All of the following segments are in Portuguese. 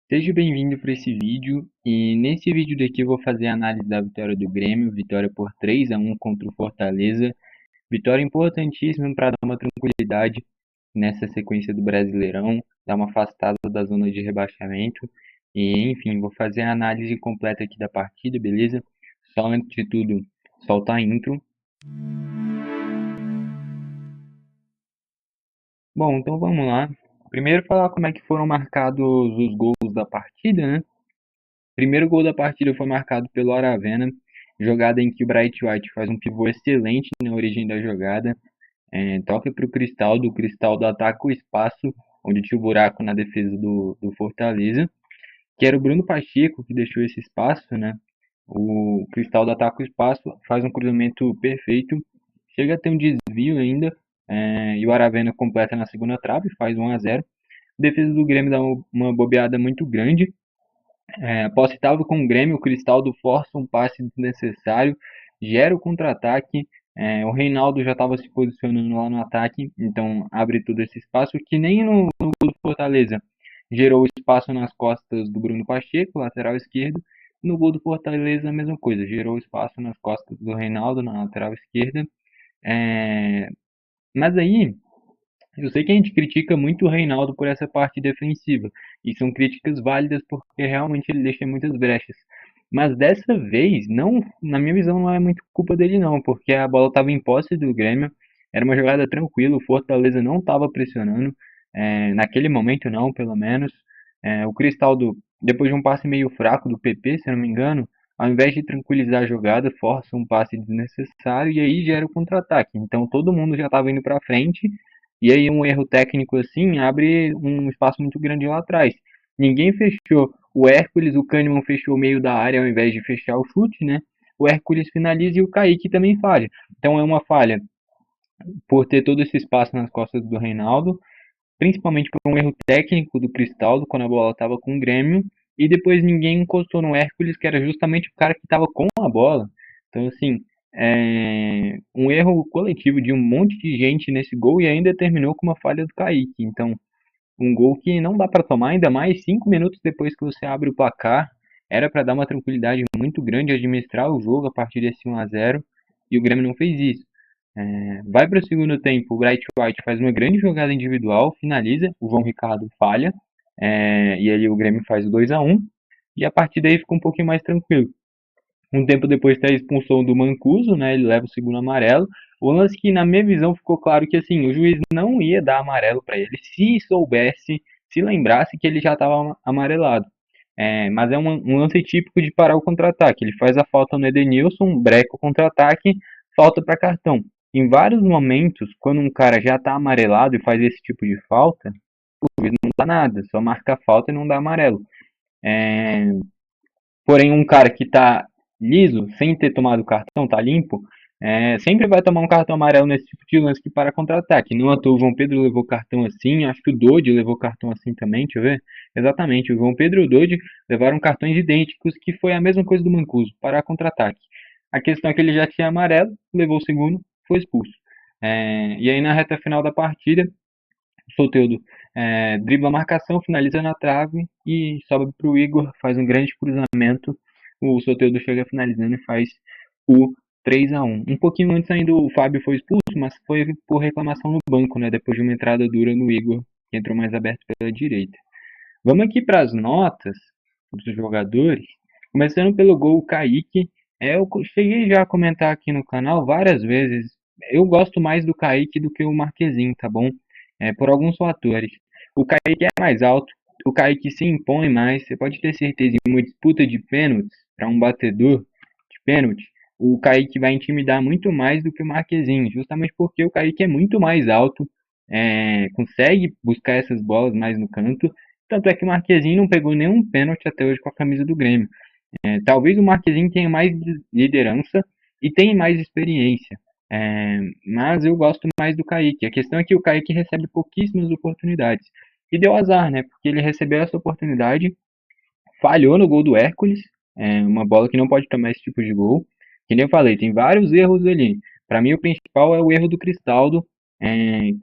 Seja bem-vindo para esse vídeo e nesse vídeo daqui eu vou fazer a análise da vitória do Grêmio, vitória por 3-1 contra o Fortaleza, vitória importantíssima para dar uma tranquilidade nessa sequência do Brasileirão, dar uma afastada da zona de rebaixamento e enfim, vou fazer a análise completa aqui da partida, beleza? Só antes de tudo, soltar a intro. Bom, então vamos lá. Primeiro falar como é que foram marcados os gols da partida, né? Primeiro gol da partida foi marcado pelo Aravena, jogada em que o Bright White faz um pivô excelente na origem da jogada, toca para o Cristaldo ataca o espaço, onde tinha o buraco na defesa do Fortaleza, que era o Bruno Pacheco que deixou esse espaço, né? O Cristaldo ataca o espaço, faz um cruzamento perfeito, chega a ter um desvio ainda, e o Aravena completa na segunda trave, faz 1-0. A defesa do Grêmio dá uma bobeada muito grande, após estava com o Grêmio, o Cristaldo força um passe desnecessário, gera o contra-ataque. O Reinaldo já estava se posicionando lá no ataque, então abre todo esse espaço que nem no gol do Fortaleza gerou espaço nas costas do Bruno Pacheco, lateral esquerdo. No gol do Fortaleza, a mesma coisa, gerou espaço nas costas do Reinaldo, na lateral esquerda. É, mas aí, eu sei que a gente critica muito o Reinaldo por essa parte defensiva, e são críticas válidas porque realmente ele deixa muitas brechas. Mas dessa vez, não, na minha visão, não é muito culpa dele não, porque a bola estava em posse do Grêmio, era uma jogada tranquila, o Fortaleza não estava pressionando, naquele momento não, pelo menos. O Cristaldo, depois de um passe meio fraco do PP, se eu não me engano, ao invés de tranquilizar a jogada, força um passe desnecessário e aí gera o contra-ataque. Então todo mundo já estava indo para frente e aí um erro técnico assim abre um espaço muito grande lá atrás. Ninguém fechou. O Hércules, o Kahneman fechou o meio da área ao invés de fechar o chute, né? O Hércules finaliza e o Kaique também falha. Então é uma falha por ter todo esse espaço nas costas do Reinaldo, principalmente por um erro técnico do Cristaldo quando a bola estava com o Grêmio, e depois ninguém encostou no Hércules, que era justamente o cara que estava com a bola. Então, assim, um erro coletivo de um monte de gente nesse gol e ainda terminou com uma falha do Kaique. Então, um gol que não dá para tomar, ainda mais 5 minutos depois que você abre o placar. Era para dar uma tranquilidade muito grande, administrar o jogo a partir desse 1-0, e o Grêmio não fez isso. Vai para o segundo tempo, o Bright White faz uma grande jogada individual, finaliza, o João Ricardo falha, e aí o Grêmio faz o 2-1, e a partir daí fica um pouquinho mais tranquilo. Um tempo depois tem a expulsão do Mancuso, né? Ele leva o segundo amarelo. O lance que, na minha visão, ficou claro que assim, o juiz não ia dar amarelo para ele se soubesse, se lembrasse que ele já estava amarelado. Mas é um lance típico de parar o contra-ataque. Ele faz a falta no Edenilson, breca o contra-ataque, falta para cartão. Em vários momentos, quando um cara já está amarelado e faz esse tipo de falta, o juiz não dá nada, só marca a falta e não dá amarelo. É, Porém, um cara que tá liso, sem ter tomado cartão, tá limpo, sempre vai tomar um cartão amarelo nesse tipo de lance que para contra-ataque. Não à toa o João Pedro levou cartão assim, acho que o Dodi levou cartão assim também, deixa eu ver. Exatamente, o João Pedro e o Dodi levaram cartões idênticos, que foi a mesma coisa do Mancuso, para contra-ataque. A questão é que ele já tinha amarelo, levou o segundo, foi expulso. E aí na reta final da partida, o Soteldo dribla a marcação, finaliza na trave e sobe para o Igor, faz um grande cruzamento. O Soteldo chega finalizando e faz o 3-1. Um pouquinho antes ainda o Fábio foi expulso, mas foi por reclamação no banco, né? Depois de uma entrada dura no Igor, que entrou mais aberto pela direita. Vamos aqui para as notas dos jogadores. Começando pelo gol, o Kaique. Eu cheguei já a comentar aqui no canal várias vezes. Eu gosto mais do Kaique do que o Marquezinho, tá bom? Por alguns fatores. O Kaique é mais alto, o Kaique se impõe mais. Você pode ter certeza, em uma disputa de pênaltis, para um batedor de pênalti, o Kaique vai intimidar muito mais do que o Marquezinho, justamente porque o Kaique é muito mais alto, consegue buscar essas bolas mais no canto. Tanto é que o Marquezinho não pegou nenhum pênalti até hoje com a camisa do Grêmio. Talvez o Marquezinho tenha mais liderança e tenha mais experiência. Mas eu gosto mais do Kaique. A questão é que o Kaique recebe pouquíssimas oportunidades. E deu azar, né? Porque ele recebeu essa oportunidade, falhou no gol do Hércules, uma bola que não pode tomar esse tipo de gol. Que nem eu falei, tem vários erros ali. Para mim, o principal é o erro do Cristaldo,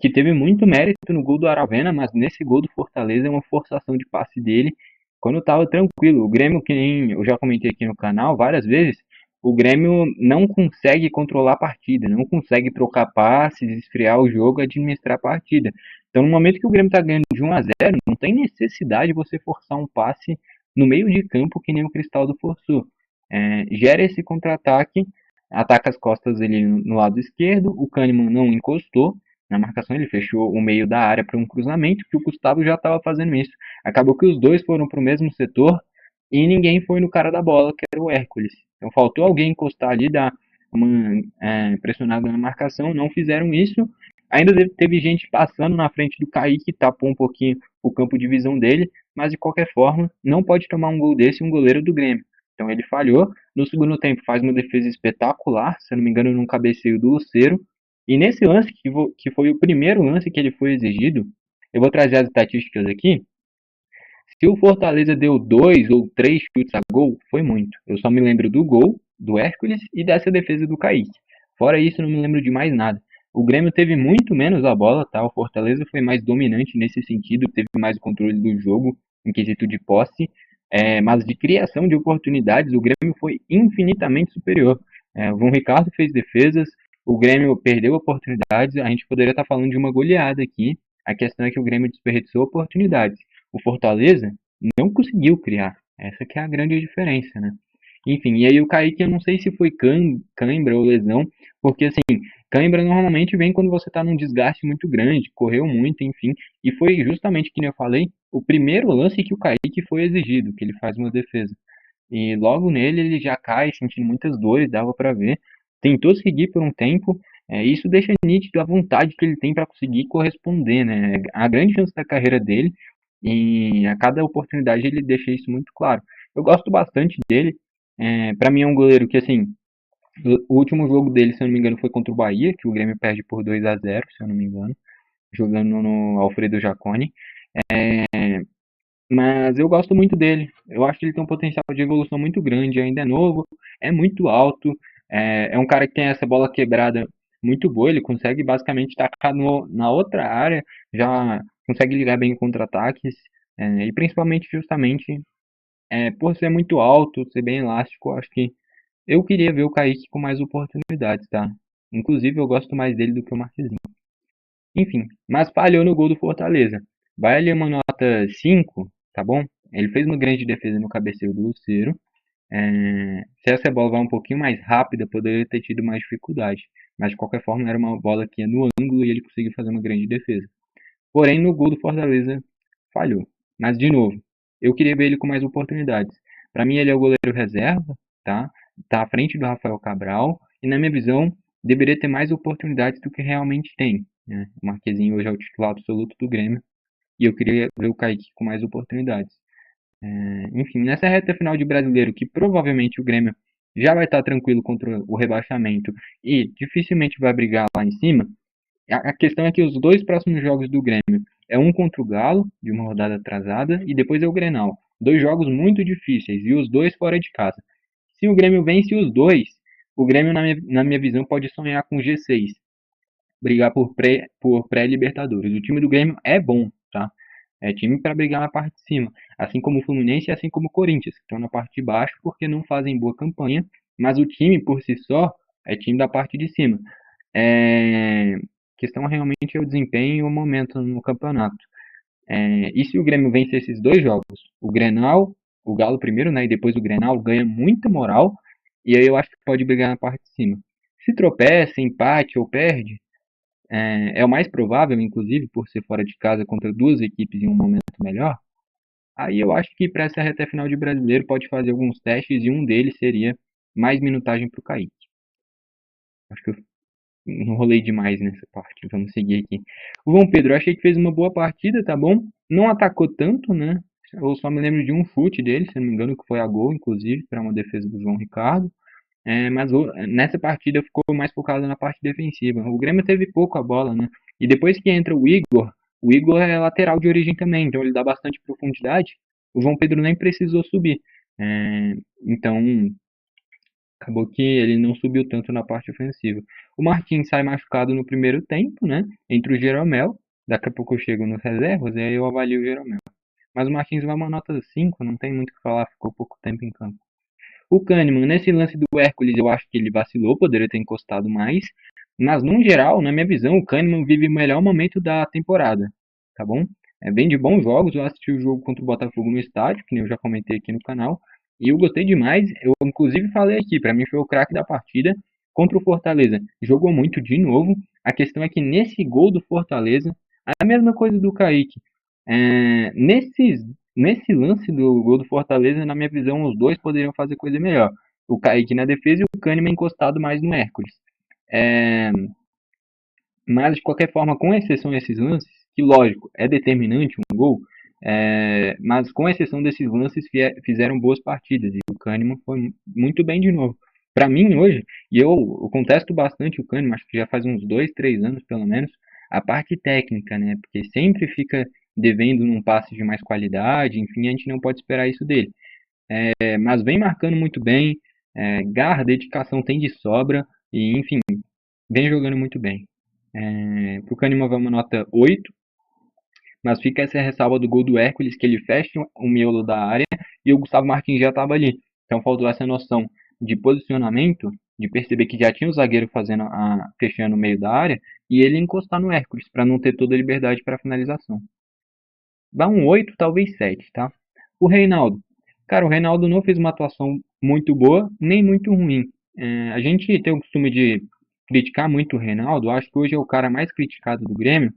que teve muito mérito no gol do Aravena, mas nesse gol do Fortaleza é uma forçação de passe dele quando tava tranquilo. O Grêmio, que nem eu já comentei aqui no canal várias vezes, o Grêmio não consegue controlar a partida, não consegue trocar passes, esfriar o jogo, administrar a partida. Então, no momento que o Grêmio tá ganhando de 1-0, não tem necessidade de você forçar um passe no meio de campo que nem o Cristaldo forçou. Gera esse contra-ataque, ataca as costas ele no lado esquerdo, o Kahneman não encostou na marcação, ele fechou o meio da área para um cruzamento, que o Gustavo já estava fazendo isso. Acabou que os dois foram para o mesmo setor e ninguém foi no cara da bola, que era o Hércules. Então faltou alguém encostar ali, dar uma pressionada na marcação, não fizeram isso. Ainda teve gente passando na frente do Kaique, tapou um pouquinho o campo de visão dele, mas de qualquer forma, não pode tomar um gol desse um goleiro do Grêmio. Então ele falhou. No segundo tempo faz uma defesa espetacular, se eu não me engano, num cabeceio do Lucero. E nesse lance, que foi o primeiro lance que ele foi exigido, eu vou trazer as estatísticas aqui. Se o Fortaleza deu 2 ou 3 chutes a gol, foi muito. Eu só me lembro do gol, do Hércules e dessa defesa do Kaique. Fora isso, não me lembro de mais nada. O Grêmio teve muito menos a bola, tá? O Fortaleza foi mais dominante nesse sentido, teve mais controle do jogo em quesito de posse, mas de criação de oportunidades, o Grêmio foi infinitamente superior. O João Ricardo fez defesas, o Grêmio perdeu oportunidades, a gente poderia estar falando de uma goleada aqui. A questão é que o Grêmio desperdiçou oportunidades. O Fortaleza não conseguiu criar. Essa que é a grande diferença, né? Enfim, e aí o Kaique, eu não sei se foi cãibra ou lesão, porque assim, cãibra normalmente vem quando você está num desgaste muito grande, correu muito, enfim, e foi justamente, que eu falei, o primeiro lance que o Kaique foi exigido, que ele faz uma defesa. E logo nele ele já cai, sentindo muitas dores, dava para ver. Tentou seguir por um tempo, isso deixa nítido a vontade que ele tem para conseguir corresponder, né? A grande chance da carreira dele, e a cada oportunidade ele deixa isso muito claro. Eu gosto bastante dele. Para mim é um goleiro que, assim, o último jogo dele, se eu não me engano, foi contra o Bahia, que o Grêmio perde por 2-0, se eu não me engano, jogando no Alfredo Jaconi. Mas eu gosto muito dele. Eu acho que ele tem um potencial de evolução muito grande, ainda é novo, é muito alto, é um cara que tem essa bola quebrada muito boa, ele consegue basicamente tacar na outra área, já consegue ligar bem em contra-ataques, e principalmente justamente por ser muito alto, ser bem elástico, eu acho que eu queria ver o Kaique com mais oportunidades, tá? Inclusive eu gosto mais dele do que o Marquezinho. Enfim, mas falhou no gol do Fortaleza. Vai ali uma nota 5, tá bom? Ele fez uma grande defesa no cabeceio do Lucero. Se essa bola vai um pouquinho mais rápida, poderia ter tido mais dificuldade. Mas de qualquer forma, era uma bola que ia no ângulo e ele conseguiu fazer uma grande defesa. Porém, no gol do Fortaleza, falhou. Mas, de novo, eu queria ver ele com mais oportunidades. Para mim, ele é o goleiro reserva, tá? Tá à frente do Rafael Cabral. E, na minha visão, deveria ter mais oportunidades do que realmente tem, né? O Marquezinho hoje é o titular absoluto do Grêmio. E eu queria ver o Kaique com mais oportunidades. Enfim, nessa reta final de brasileiro, que provavelmente o Grêmio já vai estar tranquilo contra o rebaixamento e dificilmente vai brigar lá em cima, a questão é que os dois próximos jogos do Grêmio é um contra o Galo, de uma rodada atrasada, e depois é o Grenal. Dois jogos muito difíceis, e os dois fora de casa. Se o Grêmio vence os dois, o Grêmio, na minha visão, pode sonhar com G6, brigar por pré-Libertadores. O time do Grêmio é bom, tá? É time para brigar na parte de cima. Assim como o Fluminense e assim como o Corinthians, que estão na parte de baixo porque não fazem boa campanha, mas o time por si só é time da parte de cima. A questão realmente é o desempenho e o momento no campeonato. E se o Grêmio vence esses dois jogos, o Grenal, o Galo primeiro, né, e depois o Grenal, ganha muita moral, e aí eu acho que pode brigar na parte de cima. Se tropeça, empate ou perde, é o mais provável, inclusive, por ser fora de casa contra duas equipes em um momento melhor. Aí eu acho que para essa reta final de brasileiro pode fazer alguns testes e um deles seria mais minutagem para o Kaique. Acho que eu enrolei demais nessa parte. Vamos seguir aqui. O João Pedro, eu achei que fez uma boa partida, tá bom? Não atacou tanto, né? Eu só me lembro de um chute dele, se não me engano, que foi a gol, inclusive, para uma defesa do João Ricardo. Mas nessa partida ficou mais focado na parte defensiva. O Grêmio teve pouco a bola, né? E depois que entra o Igor é lateral de origem também, então ele dá bastante profundidade. O João Pedro nem precisou subir. Então acabou que ele não subiu tanto na parte ofensiva. O Marquinhos sai machucado no primeiro tempo, né? Entre o Jeromel. Daqui a pouco eu chego nos reservas e aí eu avalio o Jeromel. mas o Martins vai uma nota 5, não tem muito o que falar, ficou pouco tempo em campo. O Kahneman, nesse lance do Hércules, eu acho que ele vacilou, poderia ter encostado mais. Mas, no geral, na minha visão, o Kahneman vive o melhor momento da temporada. Tá bom? Vem de bons jogos. Eu assisti o jogo contra o Botafogo no estádio, que nem eu já comentei aqui no canal. E eu gostei demais. Eu, inclusive, falei aqui, pra mim foi o craque da partida contra o Fortaleza. Jogou muito de novo. A questão é que nesse gol do Fortaleza, a mesma coisa do Kaique. Nesse lance do gol do Fortaleza, na minha visão, os dois poderiam fazer coisa melhor. O Kaique na defesa e o Kahneman encostado mais no Hércules. É, mas, de qualquer forma, com exceção desses lances, que lógico, é determinante um gol, mas com exceção desses lances, fizeram boas partidas. E o Kahneman foi muito bem de novo. Para mim, hoje, e eu contesto bastante o Kahneman, acho que já faz uns 2, 3 anos pelo menos, a parte técnica, né? Porque sempre fica devendo num passe de mais qualidade, enfim, a gente não pode esperar isso dele. Mas vem marcando muito bem, garra, dedicação tem de sobra, e enfim, vem jogando muito bem. Pro Kahneman vai uma nota 8, mas fica essa ressalva do gol do Hércules, que ele fecha o miolo da área e o Gustavo Martins já estava ali. Então faltou essa noção de posicionamento, de perceber que já tinha o zagueiro fechando o meio da área e ele encostar no Hércules, para não ter toda a liberdade para finalização. Dá um 8, talvez 7, tá? O Reinaldo. Cara, o Reinaldo não fez uma atuação muito boa, nem muito ruim. A gente tem o costume de criticar muito o Reinaldo. Acho que hoje é o cara mais criticado do Grêmio.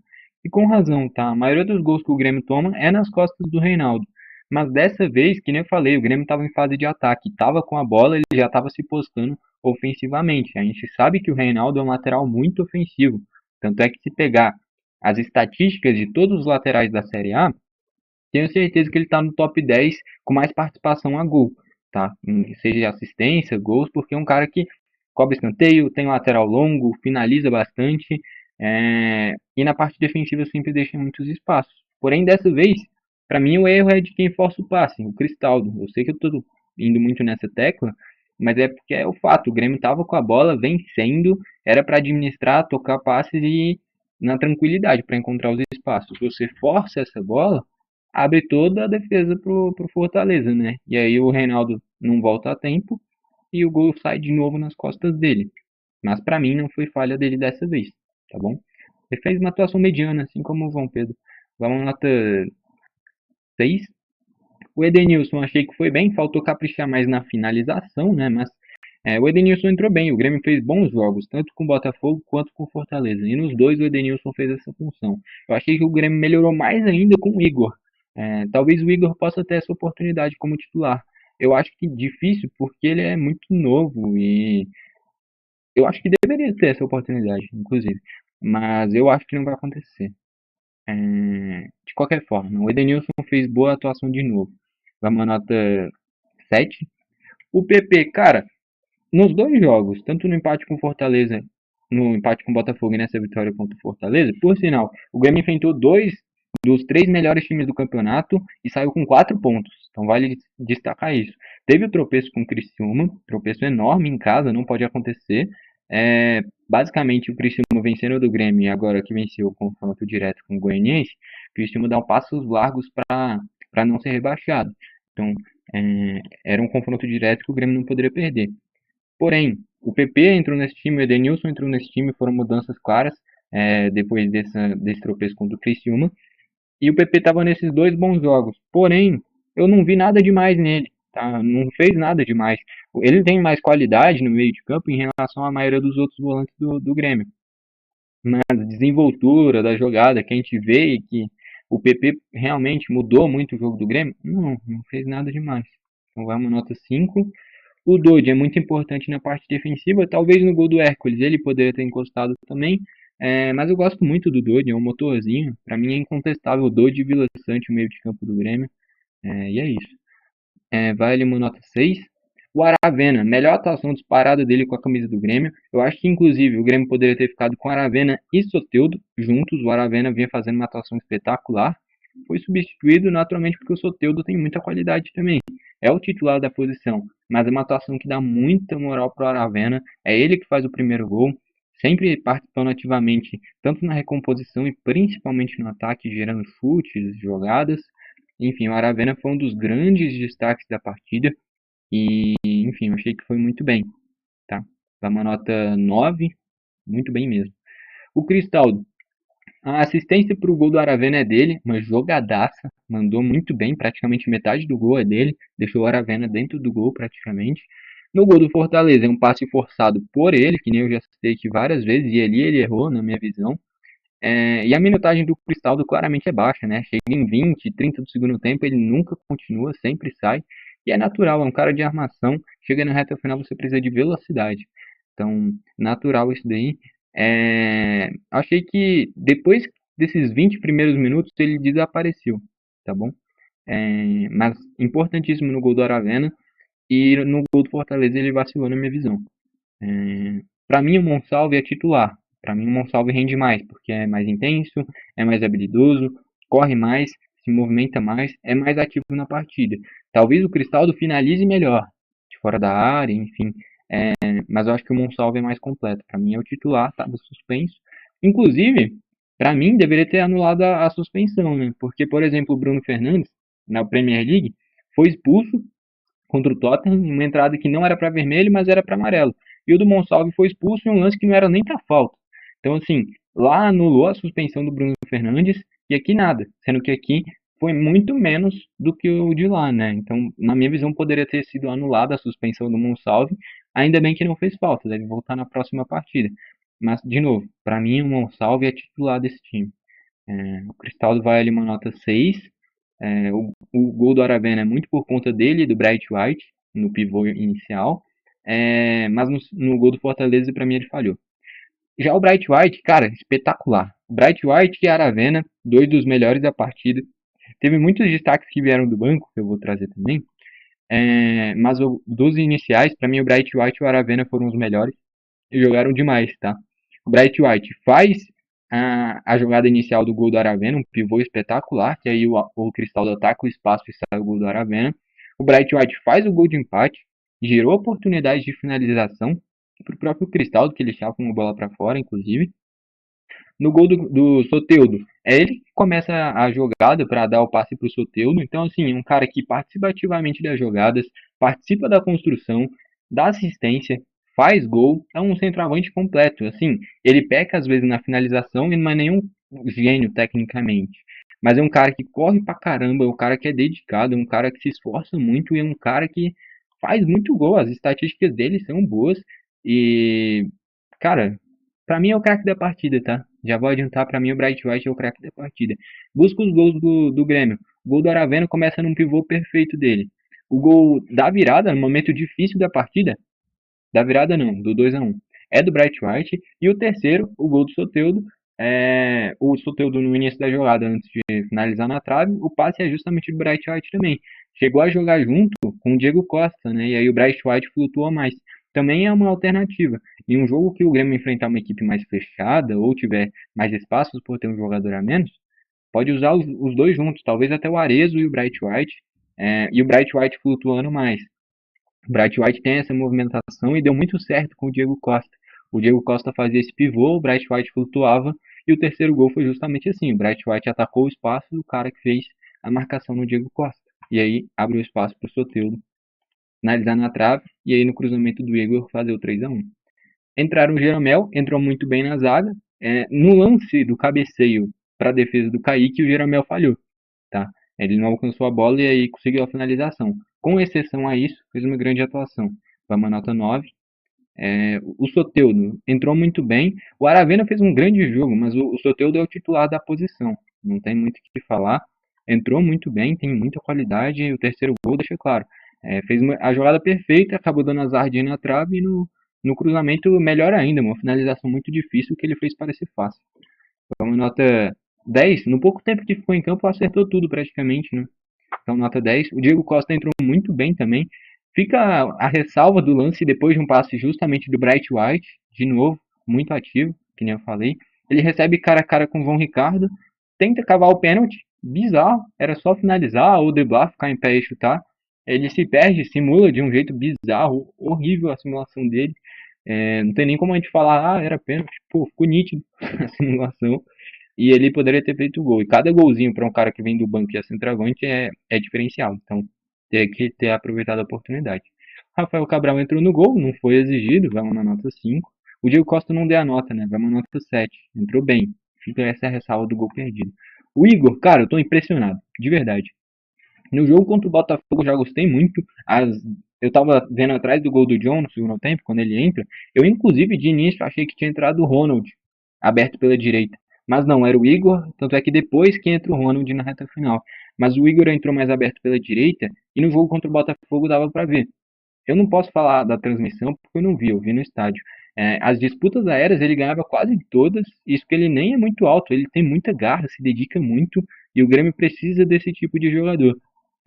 E com razão, tá? A maioria dos gols que o Grêmio toma é nas costas do Reinaldo. Mas dessa vez, que nem eu falei, o Grêmio estava em fase de ataque. Estava com a bola, ele já estava se postando ofensivamente. A gente sabe que o Reinaldo é um lateral muito ofensivo. Tanto é que se pegar as estatísticas de todos os laterais da Série A, tenho certeza que ele está no top 10 com mais participação a gol, tá? Seja assistência, gols, porque é um cara que cobra escanteio, tem um lateral longo, finaliza bastante, e na parte defensiva sempre deixa muitos espaços. Porém, dessa vez, para mim o erro é de quem força o passe, o Cristaldo. Eu sei que eu estou indo muito nessa tecla, mas é porque é o fato, o Grêmio estava com a bola vencendo, era para administrar, tocar passes e na tranquilidade para encontrar os espaços. Você força essa bola, abre toda a defesa pro Fortaleza, né? E aí o Reinaldo não volta a tempo e o gol sai de novo nas costas dele. Mas para mim não foi falha dele dessa vez, tá bom? Ele fez uma atuação mediana, assim como o João Pedro. Vamos nota 6. O Edenilson achei que foi bem, faltou caprichar mais na finalização, né? Mas o Edenilson entrou bem, o Grêmio fez bons jogos, tanto com o Botafogo quanto com o Fortaleza. E nos dois o Edenilson fez essa função. Eu achei que o Grêmio melhorou mais ainda com o Igor. Talvez o Igor possa ter essa oportunidade como titular. Eu acho que difícil porque ele é muito novo e eu acho que deveria ter essa oportunidade, inclusive. Mas eu acho que não vai acontecer. De qualquer forma, o Edenilson fez boa atuação de novo. Vai uma nota 7. O PP, cara, nos dois jogos, tanto no empate com Fortaleza, no empate com Botafogo e nessa vitória contra o Fortaleza, por sinal, o Grêmio enfrentou dois dos 3 melhores times do campeonato e saiu com 4 pontos. Então vale destacar isso. Teve o tropeço com o Criciúma, tropeço enorme em casa, não pode acontecer. Basicamente o Criciúma vencendo do Grêmio e agora que venceu o confronto direto com o Goianiense, o Criciúma dá um passos largos para não ser rebaixado. Então era um confronto direto que o Grêmio não poderia perder. Porém, o PP entrou nesse time, o Edenilson entrou nesse time, foram mudanças claras depois desse tropeço contra o Criciúma. E o PP estava nesses dois bons jogos. Porém, eu não vi nada demais nele. Tá? Não fez nada demais. Ele tem mais qualidade no meio de campo em relação à maioria dos outros volantes do Grêmio. Mas a desenvoltura da jogada que a gente vê e que o PP realmente mudou muito o jogo do Grêmio, não fez nada demais. Então vai uma nota 5. O Dodge é muito importante na parte defensiva, talvez no gol do Hércules ele poderia ter encostado também, mas eu gosto muito do Dodge, é um motorzinho, para mim é incontestável o Dodge e Vila Sante, o meio de campo do Grêmio, e é isso. Vale uma nota 6. O Aravena, melhor atuação disparada dele com a camisa do Grêmio, eu acho que inclusive o Grêmio poderia ter ficado com Aravena e Soteldo juntos, o Aravena vinha fazendo uma atuação espetacular, foi substituído naturalmente porque o Soteldo tem muita qualidade também. É o titular da posição, mas é uma atuação que dá muita moral para o Aravena. É ele que faz o primeiro gol, sempre participando ativamente, tanto na recomposição e principalmente no ataque, gerando chutes, jogadas. Enfim, o Aravena foi um dos grandes destaques da partida e, enfim, eu achei que foi muito bem, tá? Dá uma nota 9, muito bem mesmo. O Cristaldo, a assistência para o gol do Aravena é dele, uma jogadaça, mandou muito bem, praticamente metade do gol é dele, deixou o Aravena dentro do gol praticamente. No gol do Fortaleza, é um passe forçado por ele, que nem eu já citei aqui várias vezes, e ali ele errou, na minha visão. E a minutagem do Cristaldo claramente é baixa, né? Chega em 20, 30 do segundo tempo, ele nunca continua, sempre sai. E é natural, é um cara de armação. Chega na reta final, você precisa de velocidade. Então, natural isso daí. Achei que depois desses 20 primeiros minutos, ele desapareceu, tá bom? Mas importantíssimo no gol do Aravena. E no gol do Fortaleza ele vacilou na minha visão. Para mim, o Monsalve é titular. Para mim, o Monsalve rende mais, porque é mais intenso, é mais habilidoso, corre mais, se movimenta mais, é mais ativo na partida. Talvez o Cristaldo finalize melhor, de fora da área, enfim. Mas eu acho que o Monsalve é mais completo. Para mim, é o titular, tá suspenso. Inclusive, para mim, deveria ter anulado a suspensão, né? Porque, por exemplo, o Bruno Fernandes, na Premier League, foi expulso contra o Tottenham, uma entrada que não era para vermelho, mas era para amarelo. E o do Monsalve foi expulso em um lance que não era nem para falta. Então, assim, lá anulou a suspensão do Bruno Fernandes e aqui nada, sendo que aqui foi muito menos do que o de lá, né? Então, na minha visão, poderia ter sido anulada a suspensão do Monsalve, ainda bem que não fez falta, deve voltar na próxima partida. Mas, de novo, para mim, o Monsalve é titular desse time. O Cristaldo vai ali uma nota 6. O gol do Aravena é muito por conta dele e do Bright White no pivô inicial. Mas no gol do Fortaleza, para mim, ele falhou. Já o Bright White, cara, espetacular. Bright White e Aravena, dois dos melhores da partida. Teve muitos destaques que vieram do banco, que eu vou trazer também. Mas dos iniciais, para mim, o Bright White e o Aravena foram os melhores e jogaram demais, tá? O Bright White faz a jogada inicial do gol do Aravena, um pivô espetacular, que aí o Cristaldo ataca o espaço e sai o gol do Aravena. O Bright White faz o gol de empate, gerou oportunidades de finalização para o próprio Cristaldo, que ele chapa uma bola para fora, inclusive. No gol do Soteldo, é ele que começa a jogada para dar o passe para o Soteldo. Então, assim, um cara que participa ativamente das jogadas, participa da construção, dá assistência, faz gol, é um centroavante completo. Assim, ele peca às vezes na finalização e não é nenhum gênio tecnicamente. Mas é um cara que corre pra caramba, é um cara que é dedicado, é um cara que se esforça muito e é um cara que faz muito gol. As estatísticas dele são boas e, cara, pra mim é o craque da partida, tá? Já vou adiantar, pra mim o Bright White é o craque da partida. Busca os gols do Grêmio. O gol do Aravena começa num pivô perfeito dele. O gol da virada, no momento difícil da partida, da virada não, do 2-1, é do Bright White. E o terceiro, o gol do Soteldo, o Soteldo no início da jogada, antes de finalizar na trave, o passe é justamente do Bright White também. Chegou a jogar junto com o Diego Costa, né? E aí o Bright White flutuou mais. Também é uma alternativa. Em um jogo que o Grêmio enfrentar uma equipe mais fechada ou tiver mais espaços por ter um jogador a menos, pode usar os dois juntos, talvez até o Arezo e o Bright White, e o Bright White flutuando mais. O Bright White tem essa movimentação e deu muito certo com o Diego Costa. O Diego Costa fazia esse pivô, o Bright White flutuava e o terceiro gol foi justamente assim. O Bright White atacou o espaço do cara que fez a marcação no Diego Costa. E aí abriu espaço para o Soteldo finalizar na trave e aí no cruzamento do Igor fazer o 3-1. Entraram o Jeromel, entrou muito bem na zaga. No lance do cabeceio para a defesa do Kaique, o Jeromel falhou. Tá? Ele não alcançou a bola e aí conseguiu a finalização. Com exceção a isso, fez uma grande atuação. Vai uma nota 9. O Soteldo entrou muito bem. O Aravena fez um grande jogo, mas o Soteldo é o titular da posição. Não tem muito o que falar. Entrou muito bem, tem muita qualidade. E o terceiro gol deixa claro. Fez a jogada perfeita, acabou dando azardinha na trave e no cruzamento melhor ainda. Uma finalização muito difícil que ele fez parecer fácil. Foi uma nota 10. No pouco tempo que ficou em campo, acertou tudo praticamente, né? Então, nota 10. O Diego Costa entrou muito bem também. Fica a ressalva do lance depois de um passe justamente do Bright White, de novo, muito ativo, que nem eu falei. Ele recebe cara a cara com o João Ricardo, tenta cavar o pênalti, bizarro, era só finalizar ou driblar, ficar em pé e chutar. Ele se perde, simula de um jeito bizarro, horrível a simulação dele. Não tem nem como a gente falar, era pênalti, pô, ficou nítido a simulação. e ele poderia ter feito gol. E cada golzinho para um cara que vem do banco e é centroavante é diferencial. Então, teria que ter aproveitado a oportunidade. Rafael Cabral entrou no gol, não foi exigido, vai uma nota 5. O Diego Costa não deu a nota, né? Vai uma nota 7. Entrou bem. Fica essa ressalva do gol perdido. O Igor, cara, eu tô impressionado, de verdade. No jogo contra o Botafogo eu já gostei muito. Eu tava vendo atrás do gol do John no segundo tempo, quando ele entra. Eu, inclusive, de início achei que tinha entrado o Ronald, aberto pela direita. Mas não, era o Igor, tanto é que depois que entra o Ronald na reta final. Mas o Igor entrou mais aberto pela direita, e no jogo contra o Botafogo dava pra ver. Eu não posso falar da transmissão porque eu vi no estádio. As disputas aéreas ele ganhava quase todas, isso que ele nem é muito alto, ele tem muita garra, se dedica muito, e o Grêmio precisa desse tipo de jogador.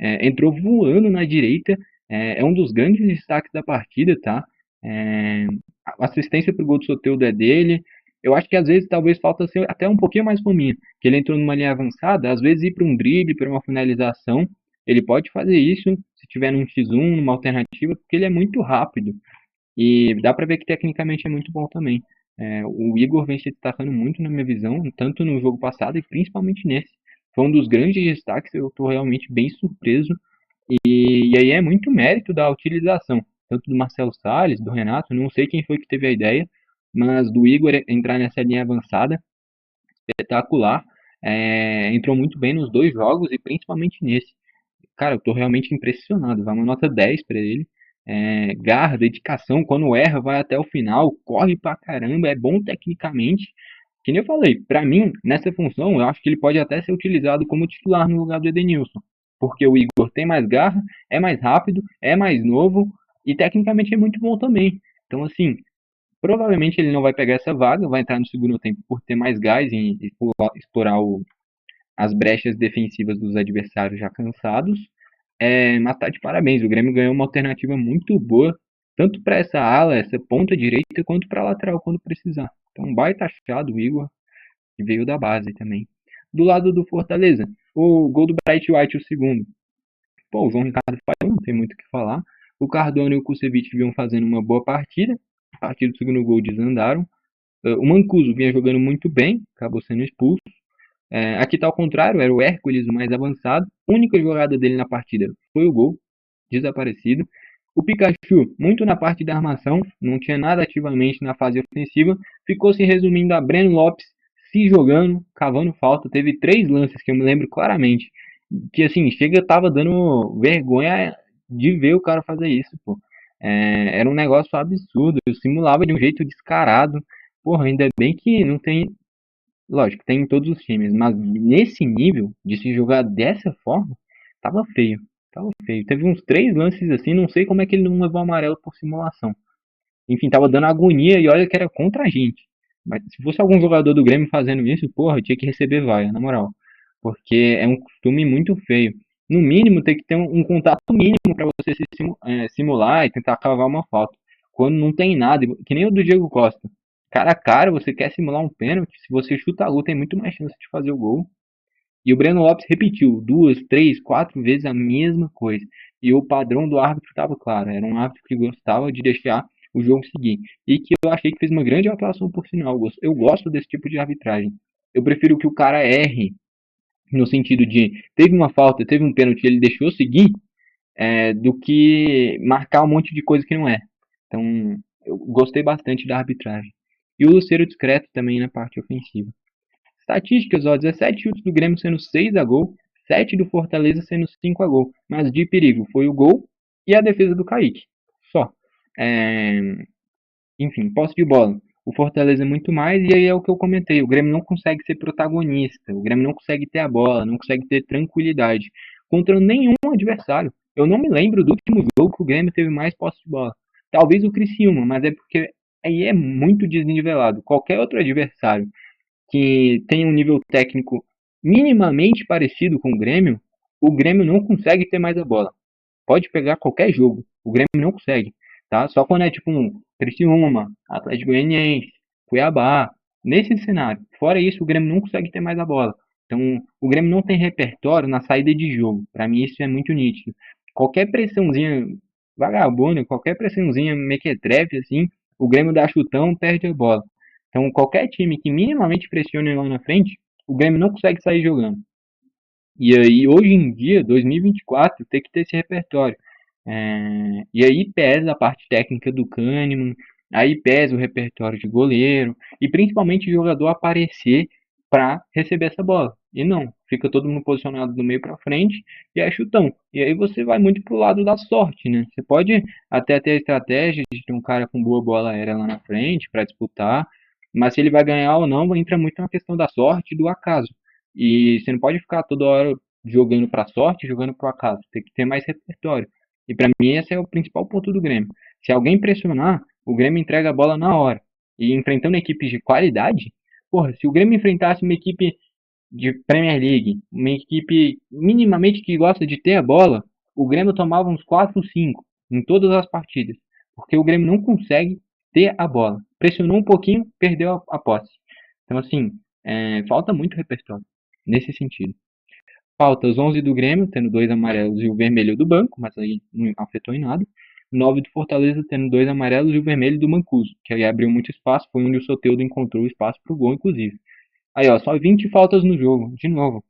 Entrou voando na direita, é um dos grandes destaques da partida, tá? A assistência pro gol do Soteldo é dele. Eu acho que às vezes talvez falta ser até um pouquinho mais fominha, que ele entrou numa linha avançada, às vezes ir para um drible, para uma finalização, ele pode fazer isso se tiver num X1, numa alternativa, porque ele é muito rápido. E dá pra ver que tecnicamente é muito bom também. O Igor vem se destacando muito na minha visão, tanto no jogo passado e principalmente nesse. Foi um dos grandes destaques, eu estou realmente bem surpreso. E aí é muito mérito da utilização, tanto do Marcelo Salles, do Renato, não sei quem foi que teve a ideia, mas do Igor entrar nessa linha avançada, espetacular. Entrou muito bem nos dois jogos e principalmente nesse. Cara, eu tô realmente impressionado. Vai uma nota 10 pra ele. Garra, dedicação, quando erra, vai até o final, corre pra caramba, é bom tecnicamente. Que nem eu falei, pra mim, nessa função, eu acho que ele pode até ser utilizado como titular no lugar do Edenilson. Porque o Igor tem mais garra, é mais rápido, é mais novo e tecnicamente é muito bom também. Então, assim, provavelmente ele não vai pegar essa vaga, vai entrar no segundo tempo por ter mais gás em explorar as brechas defensivas dos adversários já cansados. Mas tá de parabéns, o Grêmio ganhou uma alternativa muito boa, tanto para essa ala, essa ponta direita, quanto para a lateral quando precisar. Então, baita achado o Igor, que veio da base também. Do lado do Fortaleza, o gol do Bright White, o segundo. Pô, o João Ricardo falhou, não tem muito o que falar. O Cardone e o Kusevich vinham fazendo uma boa partida. A partir do segundo gol desandaram. O Mancuso vinha jogando muito bem, acabou sendo expulso. Aqui está ao contrário, era o Hércules o mais avançado. A única jogada dele na partida foi o gol, desaparecido. O Pikachu, muito na parte da armação, não tinha nada ativamente na fase ofensiva, ficou se resumindo a Breno Lopes se jogando, cavando falta. Teve 3 lances que eu me lembro claramente, que assim, chega, tava dando vergonha de ver o cara fazer isso, pô. Era um negócio absurdo, eu simulava de um jeito descarado. Porra, ainda bem que não tem. Lógico, tem em todos os times, mas nesse nível, de se jogar dessa forma, tava feio. Tava feio. Teve uns 3 lances assim, não sei como é que ele não levou amarelo por simulação. Enfim, tava dando agonia e olha que era contra a gente. Mas se fosse algum jogador do Grêmio fazendo isso, porra, tinha que receber vaia, na moral. Porque é um costume muito feio. No mínimo, tem que ter um contato mínimo para você simular e tentar cavar uma falta. Quando não tem nada, que nem o do Diego Costa. Cara a cara, você quer simular um pênalti, se você chuta a gol, tem muito mais chance de fazer o gol. E o Breno Lopes repetiu 2, 3, 4 vezes a mesma coisa. E o padrão do árbitro estava claro. Era um árbitro que gostava de deixar o jogo seguir. E que eu achei que fez uma grande atuação por sinal. Eu gosto desse tipo de arbitragem. Eu prefiro que o cara erre no sentido de teve uma falta, teve um pênalti, ele deixou seguir, do que marcar um monte de coisa que não é. Então, eu gostei bastante da arbitragem. E o Lucero discreto também na parte ofensiva. Estatísticas, ó, 17 chutes do Grêmio sendo 6 a gol, 7 do Fortaleza sendo 5 a gol. Mas de perigo foi o gol e a defesa do Kaique. Só. É... Enfim, posse de bola. O Fortaleza é muito mais, e aí é o que eu comentei. O Grêmio não consegue ser protagonista. O Grêmio não consegue ter a bola, não consegue ter tranquilidade contra nenhum adversário. Eu não me lembro do último jogo que o Grêmio teve mais posse de bola. Talvez o Criciúma, mas é porque aí é muito desnivelado. Qualquer outro adversário que tem um nível técnico minimamente parecido com o Grêmio não consegue ter mais a bola. Pode pegar qualquer jogo, o Grêmio não consegue, tá? Só quando é tipo um Criciúma, Atlético Goianiense, Cuiabá, nesse cenário. Fora isso, o Grêmio não consegue ter mais a bola. Então, o Grêmio não tem repertório na saída de jogo. Para mim isso é muito nítido. Qualquer pressãozinha vagabunda, qualquer pressãozinha mequetrefe assim, o Grêmio dá chutão, perde a bola. Então, qualquer time que minimamente pressione lá na frente, o Grêmio não consegue sair jogando. E aí, hoje em dia, 2024, tem que ter esse repertório. E aí pesa a parte técnica do Kahneman, aí pesa o repertório de goleiro, e principalmente o jogador aparecer para receber essa bola. E não, fica todo mundo posicionado do meio para frente e é chutão. E aí você vai muito pro lado da sorte, né? Você pode até ter a estratégia de ter um cara com boa bola aérea lá na frente para disputar, mas se ele vai ganhar ou não, entra muito na questão da sorte e do acaso. E você não pode ficar toda hora jogando para sorte, jogando para acaso. Tem que ter mais repertório. E para mim esse é o principal ponto do Grêmio. Se alguém pressionar, o Grêmio entrega a bola na hora. E enfrentando equipes de qualidade, porra, se o Grêmio enfrentasse uma equipe de Premier League, uma equipe minimamente que gosta de ter a bola, o Grêmio tomava uns 4 ou 5 em todas as partidas. Porque o Grêmio não consegue ter a bola. Pressionou um pouquinho, perdeu a posse. Então, assim, falta muito repertório nesse sentido. Falta os 11 do Grêmio, tendo 2 amarelos e o vermelho do banco, mas aí não afetou em nada. 9 do Fortaleza, tendo 2 amarelos e o vermelho do Mancuso, que aí abriu muito espaço, foi onde o Soteldo encontrou espaço para o gol, inclusive. Aí, ó, só 20 faltas no jogo, de novo.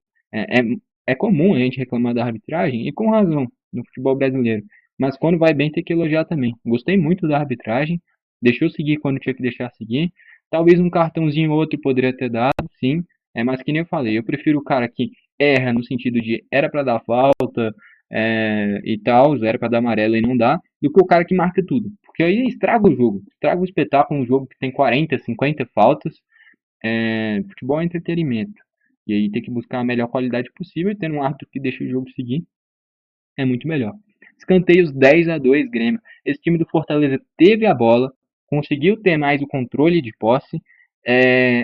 É comum a gente reclamar da arbitragem, e com razão, no futebol brasileiro. Mas quando vai bem, tem que elogiar também. Gostei muito da arbitragem, deixou seguir quando tinha que deixar seguir. Talvez um cartãozinho ou outro poderia ter dado, sim. Mas que nem eu falei, eu prefiro o cara que erra no sentido de era para dar falta e tal, era para dar amarelo e não dá, do que o cara que marca tudo. Porque aí estraga o jogo, estraga o espetáculo, um jogo que tem 40, 50 faltas. Futebol é entretenimento. E aí tem que buscar a melhor qualidade possível e tendo um árbitro que deixa o jogo seguir é muito melhor. Escanteios 10-2 Grêmio. Esse time do Fortaleza teve a bola, conseguiu ter mais o controle de posse,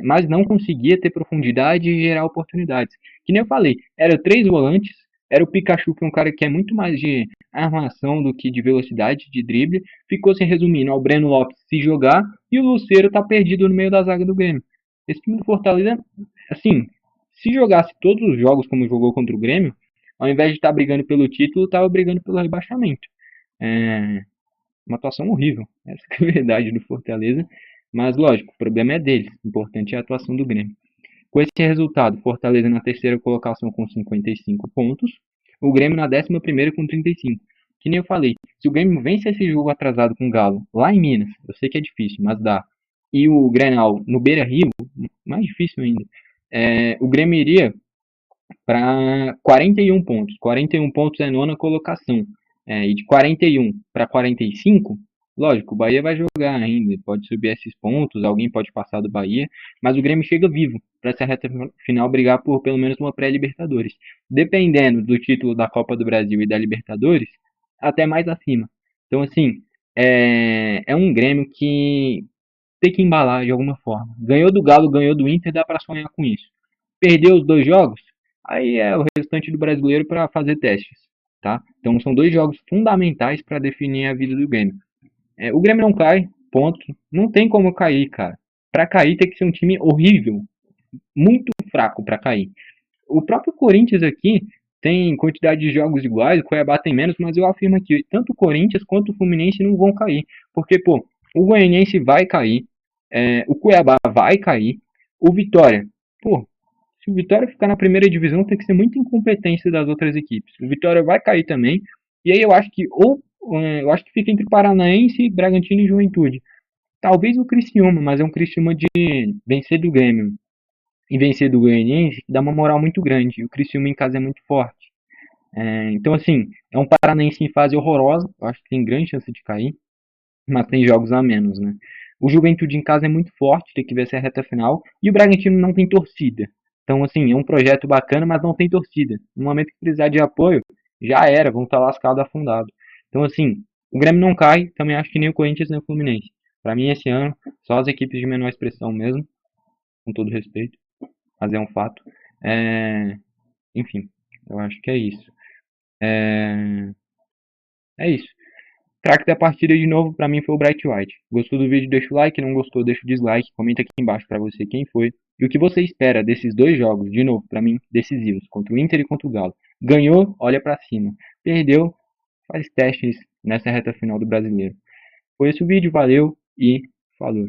mas não conseguia ter profundidade e gerar oportunidades. Que nem eu falei, era 3 volantes, era o Pikachu, que é um cara que é muito mais de armação do que de velocidade, de drible, ficou se resumindo ao Breno Lopes se jogar e o Lucero tá perdido no meio da zaga do Grêmio. Esse time do Fortaleza, assim, se jogasse todos os jogos como jogou contra o Grêmio, ao invés de estar brigando pelo título, estava brigando pelo rebaixamento. É uma atuação horrível, essa é a verdade do Fortaleza. Mas, lógico, o problema é deles. O importante é a atuação do Grêmio. Com esse resultado, Fortaleza na terceira colocação com 55 pontos, o Grêmio na 11ª com 35. Que nem eu falei, se o Grêmio vence esse jogo atrasado com o Galo, lá em Minas, eu sei que é difícil, mas dá, e o Grenal no Beira-Rio, mais difícil ainda, o Grêmio iria para 41 pontos. 41 pontos é nona colocação. E de 41 para 45, lógico, o Bahia vai jogar ainda, pode subir esses pontos, alguém pode passar do Bahia, mas o Grêmio chega vivo para essa reta final brigar por pelo menos uma pré-Libertadores. Dependendo do título da Copa do Brasil e da Libertadores, até mais acima. Então, assim, é um Grêmio que tem que embalar de alguma forma. Ganhou do Galo, ganhou do Inter, dá para sonhar com isso. Perdeu os 2 jogos, aí é o restante do brasileiro para fazer testes, tá? Então são 2 jogos fundamentais para definir a vida do Grêmio. O Grêmio não cai, ponto. Não tem como cair, cara. Para cair tem que ser um time horrível, muito fraco para cair. O próprio Corinthians aqui tem quantidade de jogos iguais, o Cuiabá tem menos, mas eu afirmo que tanto o Corinthians quanto o Fluminense não vão cair. Porque, pô, o Goianiense vai cair, o Cuiabá vai cair, o Vitória, pô, se o Vitória ficar na primeira divisão, tem que ser muita incompetência das outras equipes. O Vitória vai cair também. E aí eu acho que eu acho que fica entre Paranaense, Bragantino e Juventude. Talvez o Criciúma, mas é um Criciúma de vencer do Grêmio e vencer do Goianiense, que dá uma moral muito grande. E o Criciúma em casa é muito forte. Então, assim, é um Paranaense em fase horrorosa. Eu acho que tem grande chance de cair, mas tem jogos a menos, né? O Juventude em casa é muito forte, tem que ver se é a reta final. E o Bragantino não tem torcida. Então, assim, é um projeto bacana, mas não tem torcida. No momento que precisar de apoio, já era, vão estar lascados, afundados. Então, assim, o Grêmio não cai, também acho que nem o Corinthians nem o Fluminense. Para mim, esse ano, só as equipes de menor expressão mesmo, com todo respeito, mas é um fato. Enfim, eu acho que é isso. É isso. Craque da partida de novo, pra mim foi o Bright White. Gostou do vídeo, deixa o like, não gostou, deixa o dislike, comenta aqui embaixo pra você quem foi e o que você espera desses 2 jogos, de novo, pra mim, decisivos, contra o Inter e contra o Galo. Ganhou, olha pra cima. Perdeu, faz testes nessa reta final do Brasileiro. Foi esse o vídeo, valeu e falou.